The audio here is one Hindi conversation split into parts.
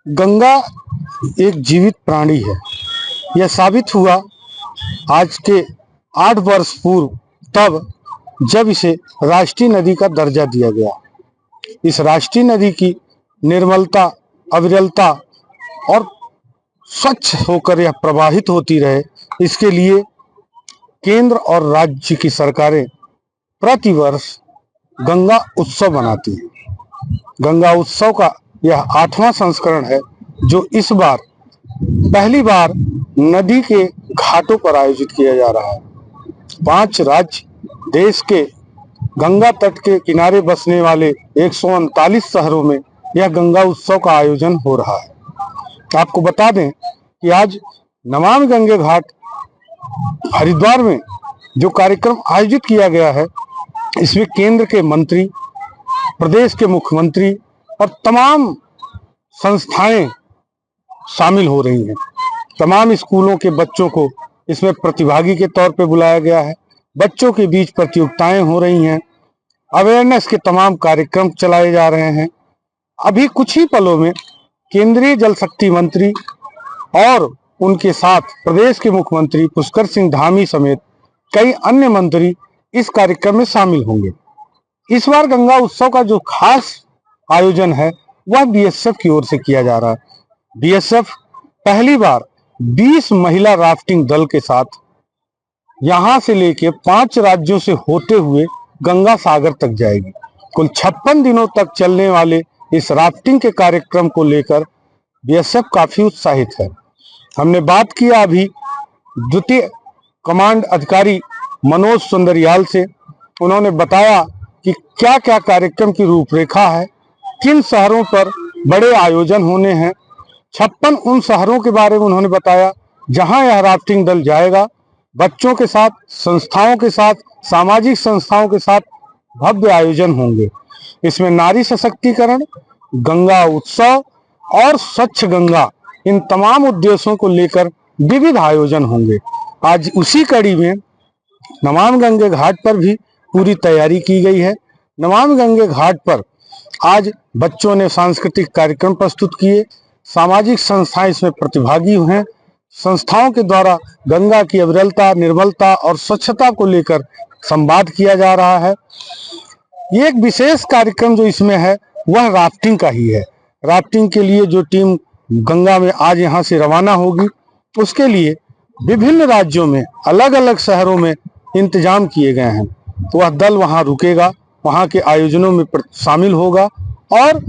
गंगा एक जीवित प्राणी है। यह साबित हुआ आज के 8 वर्ष पूर्व, तब जब इसे राष्ट्रीय नदी का दर्जा दिया गया। इस राष्ट्रीय नदी की निर्मलता, अविरलता और स्वच्छ होकर यह प्रवाहित होती रहे, इसके लिए केंद्र और राज्य की सरकारें प्रतिवर्ष गंगा उत्सव मनाती हैं। गंगा उत्सव का यह 8वां संस्करण है, जो इस बार पहली बार नदी के घाटों पर आयोजित किया जा रहा है। 5 राज्य देश के गंगा तट के किनारे बसने वाले 139 शहरों में यह गंगा उत्सव का आयोजन हो रहा है। आपको बता दें कि आज नमामि गंगे घाट हरिद्वार में जो कार्यक्रम आयोजित किया गया है, इसमें केंद्र के मंत्री, प्रदेश के मुख्यमंत्री और तमाम संस्थाएं शामिल हो रही हैं। तमाम स्कूलों के बच्चों को इसमें प्रतिभागी के तौर पे बुलाया गया है। बच्चों के बीच प्रतियोगिताएं हो रही हैं। अवेयरनेस के तमाम कार्यक्रम चलाए जा रहे हैं। अभी कुछ ही पलों में केंद्रीय जल शक्ति मंत्री और उनके साथ प्रदेश के मुख्यमंत्री पुष्कर सिंह धामी समेत कई अन्य मंत्री इस कार्यक्रम में शामिल होंगे। इस बार गंगा उत्सव का जो खास आयोजन है, वह बीएसएफ की ओर से किया जा रहा है। बीएसएफ पहली बार 20 महिला राफ्टिंग दल के साथ यहां से लेके 5 राज्यों से होते हुए गंगा सागर तक जाएगी। कुल 56 दिनों तक चलने वाले इस राफ्टिंग के कार्यक्रम को लेकर बीएसएफ काफी उत्साहित है। हमने बात किया अभी द्वितीय कमांड अधिकारी मनोज सुंदरियाल से। उन्होंने बताया कि क्या क्या कार्यक्रम की रूपरेखा है, किन शहरों पर बड़े आयोजन होने हैं। 56 उन शहरों के बारे में उन्होंने बताया जहां यह राफ्टिंग दल जाएगा। बच्चों के साथ, संस्थाओं के साथ, सामाजिक संस्थाओं के साथ भव्य आयोजन होंगे। इसमें नारी सशक्तिकरण, गंगा उत्सव और स्वच्छ गंगा, इन तमाम उद्देश्यों को लेकर विविध आयोजन होंगे। आज उसी कड़ी में नमामि गंगे घाट पर भी पूरी तैयारी की गई है। नमामि गंगे घाट पर आज बच्चों ने सांस्कृतिक कार्यक्रम प्रस्तुत किए। सामाजिक संस्थाएं इसमें प्रतिभागी हैं। संस्थाओं के द्वारा गंगा की अविरलता, निर्मलता और स्वच्छता को लेकर संवाद किया जा रहा है। ये एक विशेष कार्यक्रम जो इसमें है, वह राफ्टिंग का ही है। राफ्टिंग के लिए जो टीम गंगा में आज यहाँ से रवाना होगी, उसके लिए विभिन्न राज्यों में, अलग अलग शहरों में इंतजाम किए गए हैं। तो वह दल वहाँ रुकेगा, वहाँ के आयोजनों में शामिल होगा और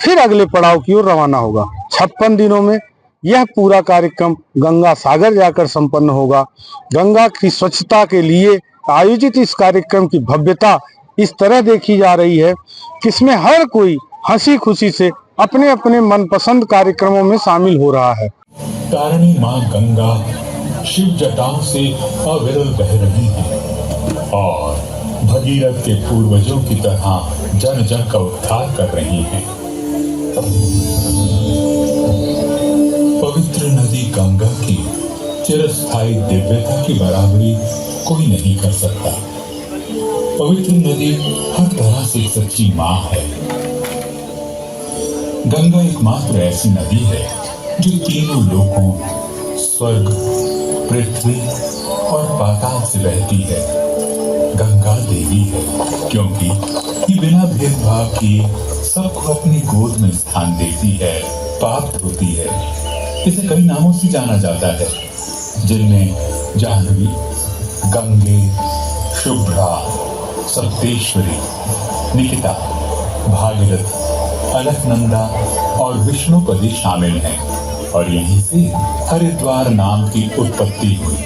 फिर अगले पड़ाव की ओर रवाना होगा। 56 दिनों में यह पूरा कार्यक्रम गंगा सागर जाकर संपन्न होगा। गंगा की स्वच्छता के लिए आयोजित इस कार्यक्रम की भव्यता इस तरह देखी जा रही है कि इसमें हर कोई हंसी खुशी से अपने अपने मनपसंद कार्यक्रमों में शामिल हो रहा है। तारिणी माँ गंगा शिव जटाओं से अविरल बह रही है और भगीरथ के पूर्वजों की तरह जन जन का उद्धार कर रही है। पवित्र नदी गंगा की चिरस्थायी दिव्यता की बराबरी कोई नहीं कर सकता। पवित्र नदी हर तरह से सच्ची माँ है। गंगा एकमात्र ऐसी नदी है जो तीनों लोकों, स्वर्ग, पृथ्वी और पाताल से बहती है। गंगा देवी है क्योंकि ये बिना भेदभाव किए सबको अपनी गोद में स्थान देती है, पाप धोती है। इसे कई नामों से जाना जाता है, जिनमें जाह्नवी, गंगे, शुभ्रा, सप्तेश्वरी, निकिता, भागीरथ, अलकनंदा और विष्णुपदी शामिल हैं। और यहीं से हरिद्वार नाम की उत्पत्ति हुई।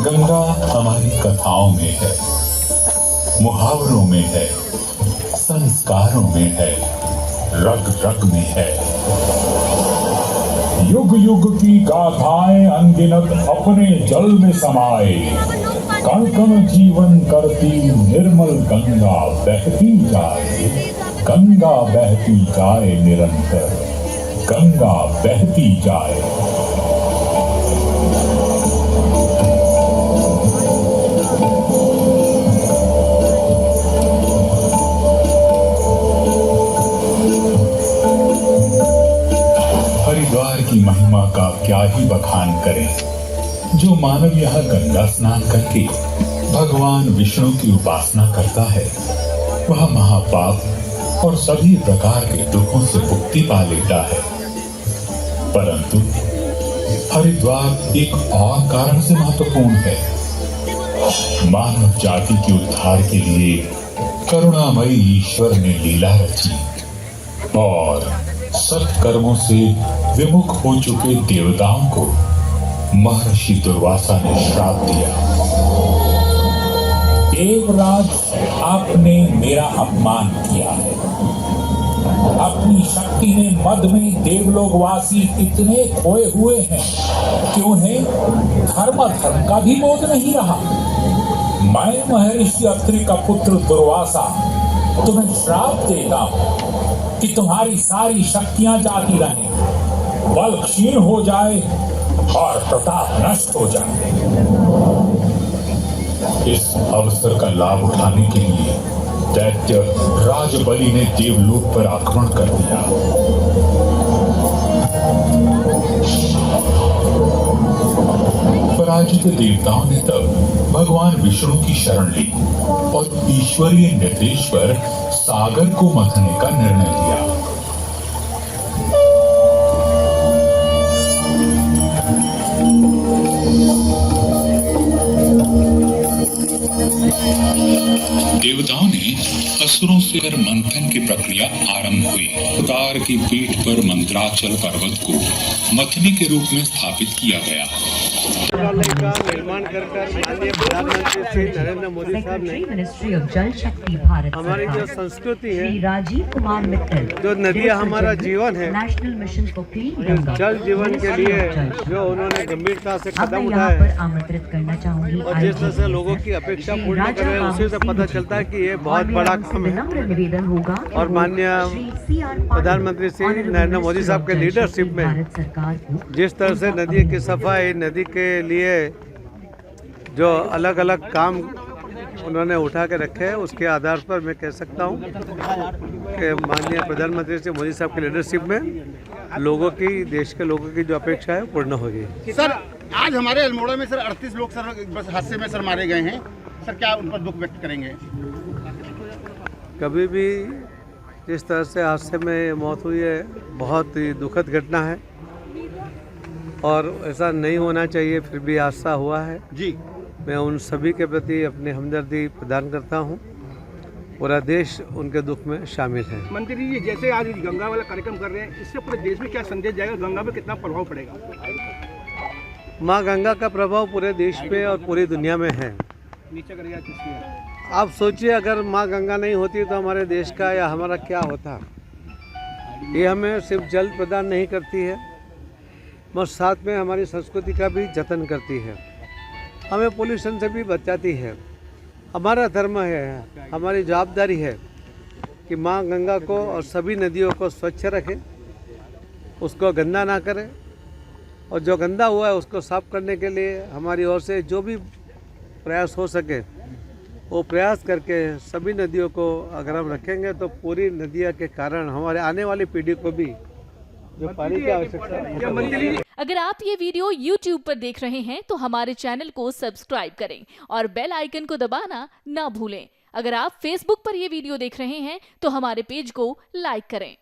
गंगा हमारी कथाओं में है, मुहावरों में है, संस्कारों में है, रग रग में है। युग युग की गाथाएं अनगिनत अपने जल में समाये, कण कण जीवन करती निर्मल गंगा बहती जाए। गंगा बहती जाए निरंतर, गंगा बहती जाए। हरिद्वार की महिमा का क्या ही बखान करें। जो मानव यहाँ गंगा स्नान करके भगवान विष्णु की उपासना करता है वह महापाप और सभी प्रकार के दुखों से मुक्ति पा लेता है। परंतु हरिद्वार एक और कारण से महत्वपूर्ण है। मानव जाति के उद्धार के लिए करुणामयी ईश्वर ने लीला रची और सत्कर्मों से विमुख हो चुके देवताओं को महर्षि दुर्वासा ने श्राप दिया। देवराज, आपने मेरा अपमान किया है। अपनी शक्ति में मद में देवलोकवासी इतने खोए हुए हैं कि उन्हें धर्म का भी बोध नहीं रहा। मैं महर्षि अत्रि का पुत्र दुर्वासा तुम्हें श्राप देता हूं कि तुम्हारी सारी शक्तियां जाती रहें, बल क्षीण हो जाए और प्रताप नष्ट हो जाए। इस अवसर का लाभ उठाने के लिए दैत्य राजबलि ने देवलोक पर आक्रमण कर दिया। पराजित देवताओं ने तब भगवान विष्णु की शरण ली और ईश्वरीय निर्देश पर सागर को मंथने का निर्णय लिया। देवताओं ने असुरों से कर मंथन की प्रक्रिया आरंभ हुई। अवतार की पीठ पर मंत्राचल पर्वत को मथनी के रूप में स्थापित किया गया। मंत्रालय का निर्माण कर माननीय प्रधानमंत्री श्री नरेंद्र मोदी साहब ने मिनिस्ट्री ऑफ जल शक्ति भारत हमारी जो संस्कृति है, श्री राजीव कुमार मित्तल, जो नदियां हमारा जीवन है, national mission for clean Ganga, जल जीवन के लिए जो उन्होंने गंभीरता से अब कदम मैं यहाँ उठाए पर आमंत्रित करना चाहूंगी और जिस तरह से लोगों की अपेक्षा पूर्ण कर रहे हैं, उसी से पता चलता है कि ये बहुत बड़ा काम है। विनम्र निवेदन होगा और माननीय प्रधानमंत्री श्री नरेंद्र मोदी साहब के लीडरशिप में भारत सरकार को जिस तरह से नदी की सफाई, नदी के लिए जो अलग अलग काम उन्होंने उठा के रखे हैं, उसके आधार पर मैं कह सकता हूँ कि माननीय प्रधानमंत्री श्री मोदी साहब की लीडरशिप में लोगों की, देश के लोगों की जो अपेक्षा है पूर्ण होगी। सर, आज हमारे अल्मोड़ा में सर 38 लोग सर बस हादसे में सर मारे गए हैं। सर, क्या उन पर दुख व्यक्त करेंगे? कभी भी जिस तरह से हादसे में मौत हुई है, बहुत ही दुखद घटना है और ऐसा नहीं होना चाहिए, फिर भी हादसा हुआ है जी। मैं उन सभी के प्रति अपनी हमदर्दी प्रदान करता हूं। पूरा देश उनके दुख में शामिल है। मंत्री जी, जैसे आज गंगा वाला कार्यक्रम कर रहे हैं, इससे पूरे देश में क्या संदेश जाएगा, गंगा पे कितना प्रभाव पड़ेगा? माँ गंगा का प्रभाव पूरे देश पे और पूरी दुनिया में है। नीचे करेगा किसकी? आप सोचिए, अगर माँ गंगा नहीं होती तो हमारे देश का या हमारा क्या होता। ये हमें सिर्फ जल प्रदान नहीं करती है, मगर साथ में हमारी संस्कृति का भी जतन करती है, हमें पोल्यूशन से भी बचाती है। हमारा धर्म है, हमारी जवाबदारी है कि माँ गंगा को और सभी नदियों को स्वच्छ रखें, उसको गंदा ना करें और जो गंदा हुआ है उसको साफ करने के लिए हमारी ओर से जो भी प्रयास हो सके वो प्रयास करके सभी नदियों को अगर हम रखेंगे तो पूरी नदियों के कारण हमारे आने वाली पीढ़ी को भी जो पानी की आवश्यकता है। अगर आप ये वीडियो YouTube पर देख रहे हैं तो हमारे चैनल को सब्सक्राइब करें और बेल आइकन को दबाना ना भूलें। अगर आप Facebook पर ये वीडियो देख रहे हैं तो हमारे पेज को लाइक करें।